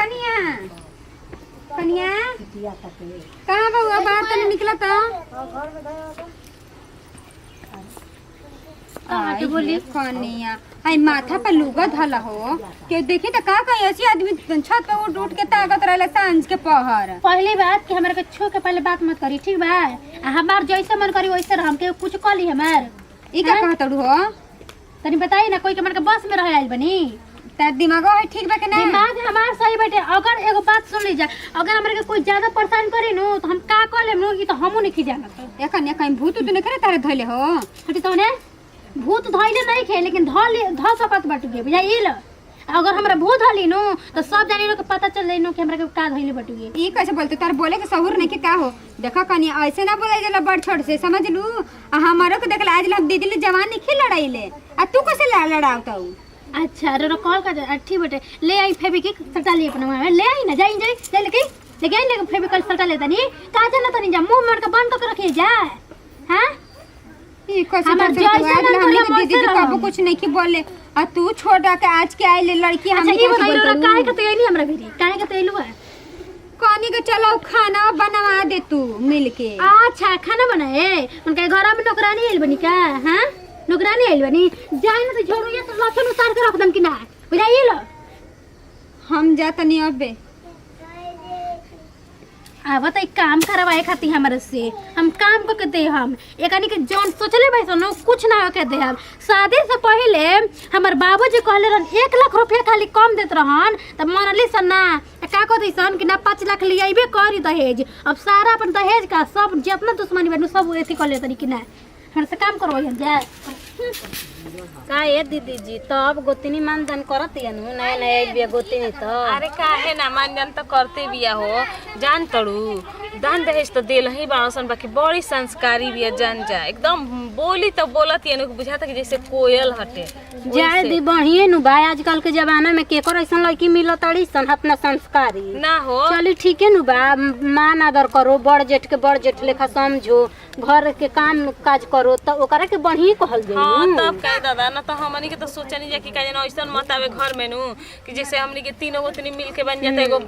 कनिया कनिया कहाँ बउआ बाहर तो नहीं निकला था। तो बोली कनिया आई माथा पर लुगा धला हो के देखी तो का कहीं ऐसी आदमी छत पे उठ उठ के ताकत रहले सांझ के पहर। पहली बात कि हमारे के छो के पहले बात मत करी ठीक बा। हमार जैसे मन करी वैसे हम के कुछ कली हमार ई का कहतड़ू हो तनी बताई ना कोई के मन के बस में रह आइल बनी तेरे दिमाग है ठीक बा के नहीं। दिमाग हमार सही बैठे। अगर एगो बात सुन लीजिए अगर हमारे के कोई ज्यादा परेशान करे नो तो हम का कर लेम नो ई तो हमहु नहीं जाना। कनिया कहीं भूत तो नहीं करे तारे धइले हो हटी तो ने भूत धइले नहीं खे लेकिन ध सकत बट गे बुझाइल। अगर हमरा भूत धली नो तो सब जानी नो के पता चल जाई नो कि हमरा के का धइले बट गे। ई कैसे बोलते तार बोले के सहूर नहीं के का हो। देखा कनिया ऐसे ना बोले जला बड़ छोट से समझ लू। हमारो के देखला आज लग दीदी जवान नहीं खेल लड़ाईले आ तू कैसे लड़ावता हूं। अच्छा रे कॉल कर ठीक बेटे ले आई फेविक्विक सटा ले अपना में ले आई ना जाई जाई लेके आई लेके फेविक्विक सटा ले तनी का जाना तनी जा मुंह मार के बंद कर रखी जा। हां ई कैसे करते हो हमने के दीदी जी कबो कुछ नहीं की बोले आ तू छोड़ा के आज के आइले लड़की हमने के बोलते काहे के तैयारी हमरा भेरी काहे के तैलू है कनी के चलो खाना बनवा दे तू मिलके। अच्छा खाना बनाए उनके घर में नौकरानी आइल बनी का। हां नौकरानी आइल बनी जाए ना तो झोरू ये तो लक्षण उतार के रख दम कि ना बुझाइए लो। हम जाता नहीं अबे अब तो एक काम करवाए खाती हमारे से हम काम को के दे हम एकनी के जौन सोचले बैसो न कुछ ना के दे हम। शादी से पहले हमर बाबूजी कहले रहन 1 लाख रुपया खाली कम देत रहन त मनली सन ना का को दैसन कि ना 5 लाख लियाइबे करी दहेज। अब सारा अपन दहेज का सब जितना दुश्मनी बनु सब एथी कर ले तनी कि ना हमरा से काम करवाई हम जा का ये दीदी जी तो अब गोतिनी मानदान करत या नु नया नया बिया गोतिनी तो। अरे काहे ना मानदान तो करते बिया हो जान तड़ू दान दहेज तो देल ही बासन बाकी बड़ी संस्कारी बिया जान जा एकदम बोली तो बोलत या बुझाता कि जैसे कोयल हटे जाए दी बढ़िए नु बा आजकल के जमाना में केकर ऐसन लड़की मिलत तड़ी सन अपना संस्कारी ना हो। चली ठीक है नु बा मान आदर करो बड़ जेठ के बड़ जेठ लेखा समझो घर के काम काज करो तो ओकरा के बढ़िए कहल जाई। हां तब कह दादा ना तो हमनी के तो सोचनी जा कि का जना ऐसन मत आवे घर में नु कि जैसे हमनी के तीनों गोतनी मिल के बन जाता एगो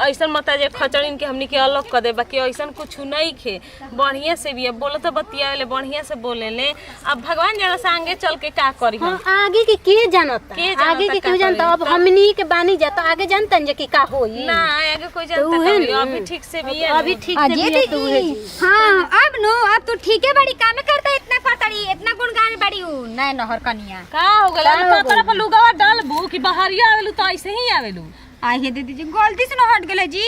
ऐसन मत जे खचड़िन के हमनी के अलग कर दे बाकी ऐसन कुछ नहीं खे बढ़िया से भी बोलत बतियाले बढ़िया से बोले ले। अब भगवान जरा से आगे चल के का करी हम आगे के जानता आगे के क्यों जानता। अब हमनी के बानी जाता आगे जानतन जे कि का होई ना आगे कोई जानता कभी अभी ठीक से भी है अभी ठीक से भी है तू है जी। हां अब नो अब तू ठीक है बड़ी काम करता इतना पतड़ी इतना गुणगान बड़ी हूं ना नहर कनिया का हो गला ना पतरा पर लुगावा डालबू कि बहरिया आवेलू तो ऐसे ही आवेलू। आई हे दीदी जी गलती से न हट गेले जी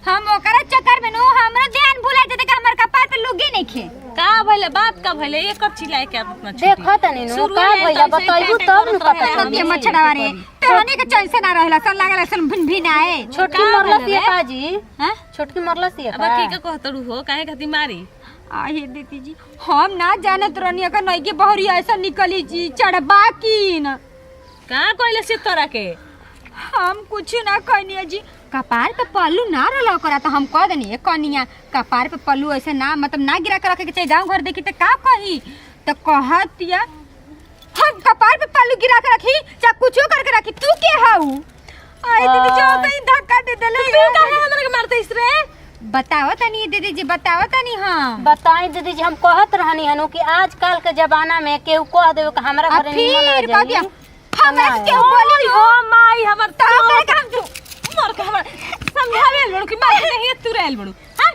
हम ओकरा चक्कर में नो हमरा ध्यान भुला देते कि हमर कपार पे लुगी नहीं खे का भइले बात का भइले एक चिल्लाए के अपना देखो तनी नो का भइला बताइबू तब न पता सब के मछड़ावा रे तोहनी के चैन से ना रहला सन लागला सन भिन भिन आए छोटकी मरला सिया पाजी। हां छोटकी मरला सिया अब की का कहतड़ू हो काहे खाती मारी। आहे दीदी जी हम ना जानत रहनी का नई के बहरी ऐसा निकली जी चढ़बा की न का कहले से तोरा के हम कुछ ना कहनी जी कपार पे पल्लू ना रहला ओकरा तो हम कह देनी कनिया कपार पे पल्लू ऐसे ना मतलब ना गिरा के रखे के चाहिए गांव घर देखी तो का कही तो कहतिया हम कपार पे पल्लू गिरा के रखी चाहे कुछो करके रखी तू के हाउ आई दीदी जो कहीं धक्का दे देले तू काहे हमरा के मारते इस रे बताओ तनी दीदी जी बताओ तनी। हां बताई दीदी जी हम कहत रहनी हनु कि आजकल के जमाना में केहू कह देवे कि हमरा घरे निमन आ जाई हमरा के बोली हो माई हमर तो काम तू मर के हमर समझावे लड़ू कि मार नहीं तू रहल बड़ू। हां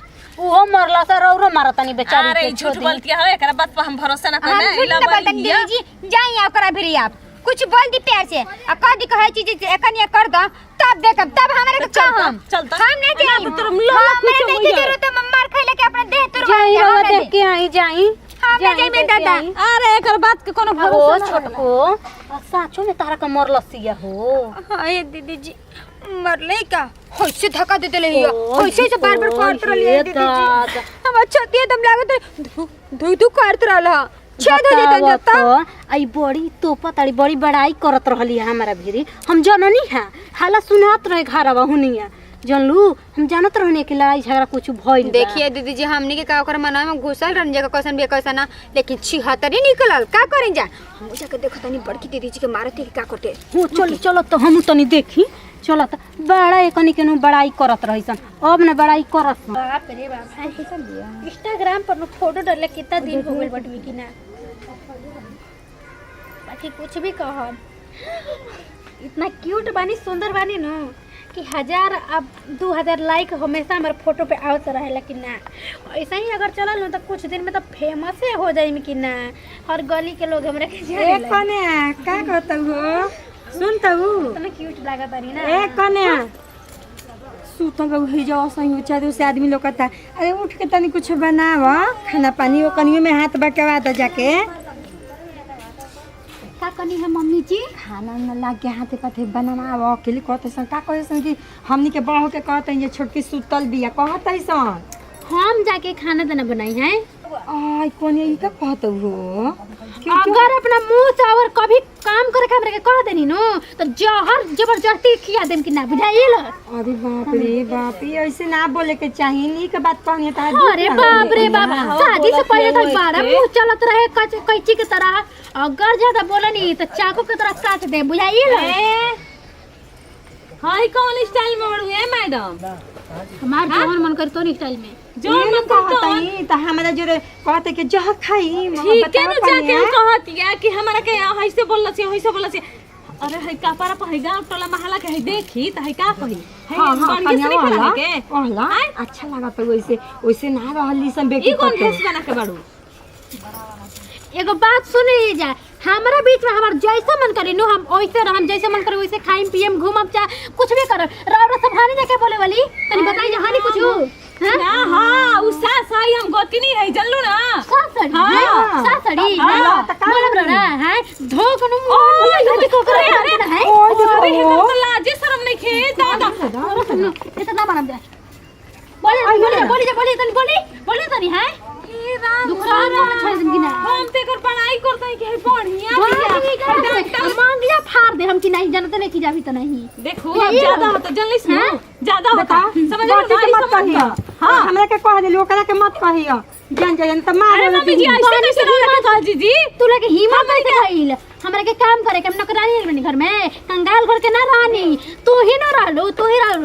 ओहो मरला सर औरो मारतनी बेचारी अरे झूठ बोलती है एकरा बात पर हम भरोसा ना करना इला दीदी जी जाई ओकरा भिरी आप कुछ बोल दी प्यार से आ कह दी कहे चीज एकनिया कर दो तब देखब तब हमरे के हम चलता हम नहीं जाई तो हमरे नहीं के जरूरत हम मार खइले के अपना देह तुर जाई रवा देख के आई जाई हम नहीं जाई में दादा। अरे एकर बात के कोनो भरोसा ना छोटको साचो में तारा का मरला सिया हो। हां दीदी जी मरले का होइसे धक्का दे देले हिया होइसे से बार-बार करत रहली दीदी जी हम छतिए एकदम लागत धू धू करत रहला छेद हो जतन जता आई बड़ी तोपा ताड़ी बड़ी बड़ाई करत रहली हमारा भीरी हम जननी है हाला सुनात रहे घरवा हुनिया जानलू हम जानत रहने कि लड़ाई झगड़ा कुछ भइल बा। देखिए दीदी जी हमनी के का ओकर मनवा में घुसल रहन जगह कैसन भी कैसन ना, लेकिन 76 निकलल का करें जा। हम जाके देखो तनी बड़की दीदी जी के मारत है कि का करते। हो चल चलो तो हम तनी देखी चलो तो बड़ा एकनी के नु बड़ाई करत रहिसन अब न बड़ाई करत बाप रे बाप है कैसा दिया इंस्टाग्राम पर नु फोटो डाले कितना दिन हो गइल बटवी की ना। बाकी कुछ भी कह इतना क्यूट बानी सुंदर बानी नु कि 1000 अब 2000 लाइक हमेशा हमारे फोटो पे आवत रहे, लेकिन ना ऐसा ही अगर चलल न तो कुछ दिन में तो फेमस हो जाइम कि ना, हर गली के लोग हमरा के जाने लगे। कने का कहत हो सुन त हो इतना क्यूट लागत बानी ना। ए कने सुतल बा हे जो सही हो चाहे से आदमी लोकता। अरे उठ के तनी कुछ बनाव खाना पानी ओ कनियो में हाथ बकवा द जाके। का कनी है मम्मी जी? खाना न लाग के हाथे पाथे बनाव अकेले कहते सन का कहते सन कि हमनी के बहू के कहते हैं ये छोटकी सुतल बिया कहते सन हम जाके खाना दाना बनाई है। आई कोने ई का कहत हो अगर अपना मुंह चावर कभी काम करे के हमरा के कह देनी नो तो जहर जबरदस्ती खिया देम कि ना बुझाइल। अरे बाप रे बाप ये ऐसे ना बोले के चाहिए नी के बात कहनी त अरे बाप रे बाप शादी से पहले तो बड़ा मुंह चलत रहे कैची के तरह, अगर ज्यादा बोलनी तो चाकू के तरह काट दे बुझाइल। हाय कौन स्टाइल में बड़ू है मैडम? हमार जवन मन कर तो स्टाइल में जो मन करता कहतई त हमरा जोरे कहते के जह खाई ठीक है ना जाके कहतिया कि हमरा के ऐसे बोलला से ऐसे बोलला से। अरे है कपड़ा पर है गांव टोला महला के है देखी त है का कही है बढ़िया से नहीं खा के ओहला अच्छा लागत वैसे वैसे ना रहली सब बेटी ई कौन ड्रेस बना के बाड़ू? एगो बात सुने जा हमारा बीच में हमार जैसा मन करे नो हम वैसे रहम, जैसे मन करे वैसे खाइम पियम घूमम चा कुछ भी करब। रावरा सब हानि जाके बोले वाली तनी बताई जहानी कुछ हां ना हां उ सास है हम गोती नहीं है जानलू ना सासड़ी हाँ। सासड़ी हाँ, त का बोलब ना है धोक नु अरे को करे है अरे हम तो लाजे शर्म नहीं खे दादा इतना बनम जा बोले तनी है दुकान में छोड़ देंगे ना हम ते कर पढ़ाई करते हैं कि है बढ़िया मांगिया फाड़ दे हम कि नहीं जानते नहीं कि जाभी तो नहीं देखो अब ज्यादा होता जल्दी ना ज्यादा होता समझ लो ना मत कहियो हां हमरा के कह देली ओकरा के मत कहियो जान जान त मार अरे मम्मी जी ऐसे कैसे रहा था जी तू लगे हिम्मत कैसे भइल हमरा के काम करे के हम नौकरानी बनी घर में कंगाल घर के ना रानी तू ही ना रहलो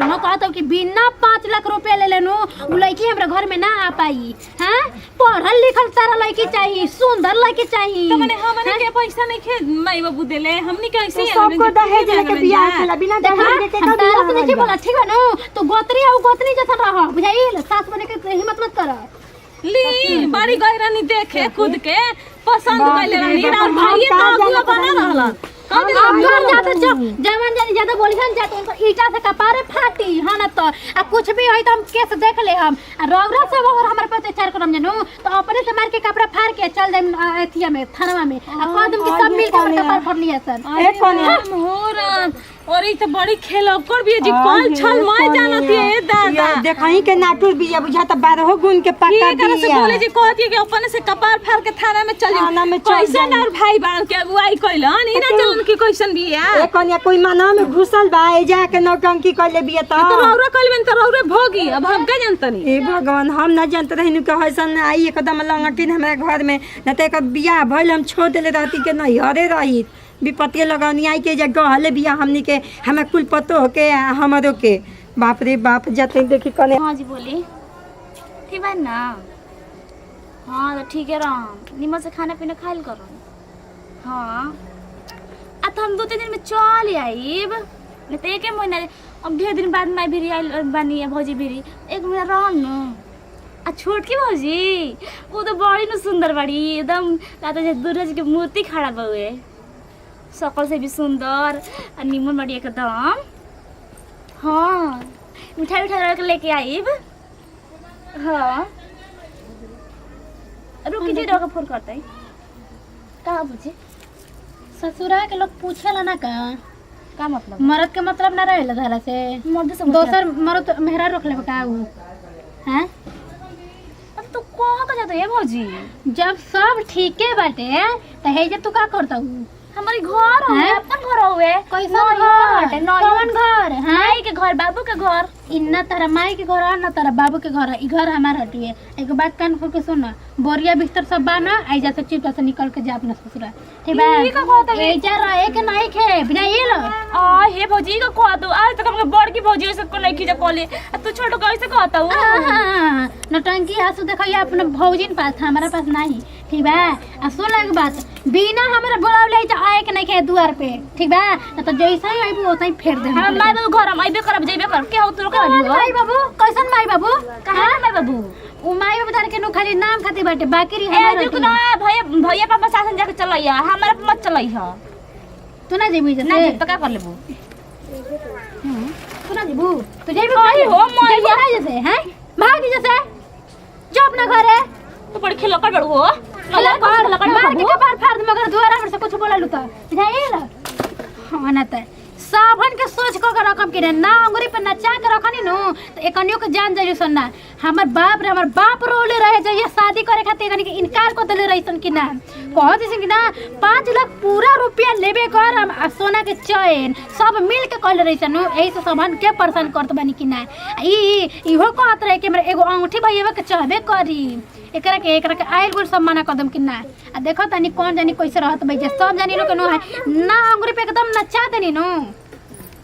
न कहतो कि बिना 5 लाख रुपया ले लेनो उ लड़की हमरा घर में ना आ पाई। हां पढ़ल लिखल सारा लड़की चाहिए सुंदर लड़की चाहिए तो माने हमने के पैसा नहीं खे माई बाबू देले हमनी कैसे सबको दहेज लेके बियाह केला बिना दहेज लेके का तारा से नहीं बोला ठीक है नो तो गोत्री और गोतनी जैसा रह बुझाइल सास बने के हिम्मत मत कर ली बड़ी गहरानी देखे खुद के पसंद कैले रहनी और भाई तो अगुआ बना रहला घर जाते जो जवान जानी ज्यादा बोलिहन जाते उनको ईटा से कपारे फाटी हां ना तो आ कुछ भी होई तो हम केस देख ले हम रौरा से अगर हमर पे अत्याचार करम जानू तो अपने से मार के कपड़ा फाड़ के चल जाम एथिया में थाना में आ कदम के सब मिल के कपार फोड़ लिया सर ए कोने मोर और ई तो बड़ी खेलकर भी जी कल छल मैं जानत है दादा देखई के नाटुर बिया बुझा त 12 गुण के पक्का ये करे से बोले जी कहती है कि अपने से कपार फाड़ के थाना में चल थाना में चल कैसे ना भाई बान के अगुवाई कइलन ई ना चलन की कैसन बिया ए कोने कोई माना में घुसल बा ए जा के नौटंकी कइले बिया त तो रौरा कइलन त रौरे भोगी अब हम के जानतनी ए भगवान हम ना जानत रहनु के हसन आई एकदम लंगटिन हमरा घर में न त एक बिया भइल हम छोड़ देले रहती के नहीं हरे रही विपत्ति लगनी आई के जगह हले बिया हमनी के हमें कुल पतो के हमरो के बाप रे बाप जाते देखी कने हाँ जी बोली ठीक है ना। हाँ तो ठीक है राम निमन से खाना पीना खाइल करो। हाँ आ तो हम 2-3 दिन में चल आइब नहीं तो 1 महीना अब ढेर दिन बाद मैं भी आइल बनी भौजी भी 1 महीना रहम न। आ छोटकी भौजी वो तो बड़ी न सुंदर बड़ी एकदम लाता दुर्गा जी की मूर्ति खड़ा बहुए सकल से भी सुंदर और निमन बड़ी एकदम। हाँ मिठाई उठा लेके आइब। हाँ रुकी जी रोका फोन करते हैं कहाँ बुझे ससुरा के लोग पूछेला ना का मतलब मर्द के मतलब ना रहेला धारा से मर्द से दोसर मर्द मेहरा रखले का उ हैं अब तो कहाँ का जाता है भौजी जब सब ठीके बाटे त हे जे तू का करता हूँ हमारी घर हुए हैं? अपन घर हुए कैसन घर कौन घर हैं माई के घर बाबू के घर इन्ना तारा माई के घर ना तारा बाबू के घर ई घर हमार हटुए एगो बात कान खोल के सुन बोरिया बिस्तर सब बा ना आइजा से चिपटा से निकल के जा अपना ससुरा ठीक बा ई का कहत है? एजा रहे के नहीं खे बिना ये लो आ हे भौजी का कह दो आज तक हमके बड़ की भौजी ऐसे को नहीं खींचा कॉले तू छोटो कैसे कहता हूँ नटंकी आंसू देखो ये अपने भौजिन पास हमारा पास नहीं ठीक बा आ सुन एक बात बिना हमारा बोलावले त आए के नहीं खे दुआर पे ठीक बा न तो जैसे ही आइबू वैसे ही फेर दे हम माई बाबू घर हम आइबे करब जइबे कर के हो तू का माई बाबू कैसन माई बाबू कहां माई बाबू उ माई बाबू तार के नो खाली नाम खाती बाटे बाकी री ए हमारा रुक ना भैया भैया पापा सासन जाके चलैया हमारे पे मत चलैया तू ना जेबी ना जैसे जी तो का कर लेबू तू ना जेबू तू जेबी आई हो मैया। जैसे हैं भाग जैसे जो अपना घर है तू बड़ी खेल कर बड़ू हो मार के कपार फाड़ दे मगर दुआरा पर से कुछ बोला लू तो जाइल हां ना त सावन के सोच को के रकम के ना अंगुरी पे नचा के रखनी नु तो एकनियो के जान जाई सुनना हमर बाप रोले रहे जइए शादी करे खातिर एकनी के इनकार को देले रहिसन कि ना कह दिसन कि ना 5 लाख पूरा रुपया लेबे कर हम आ सोना के चैन सब मिल के कहले रहिसन एही से सामान के परेशान करत बानी कि ना इहो कहत रहे कि हमरा एगो अंगूठी भइएबे के चाहबे करी एकरा के आइल गुल सब मना कदम कि ना आ देखो तनी कौन जानी कैसे रहत भाई सब जानी नो के नो है ना अंगुरी पे एकदम नचा देनी नो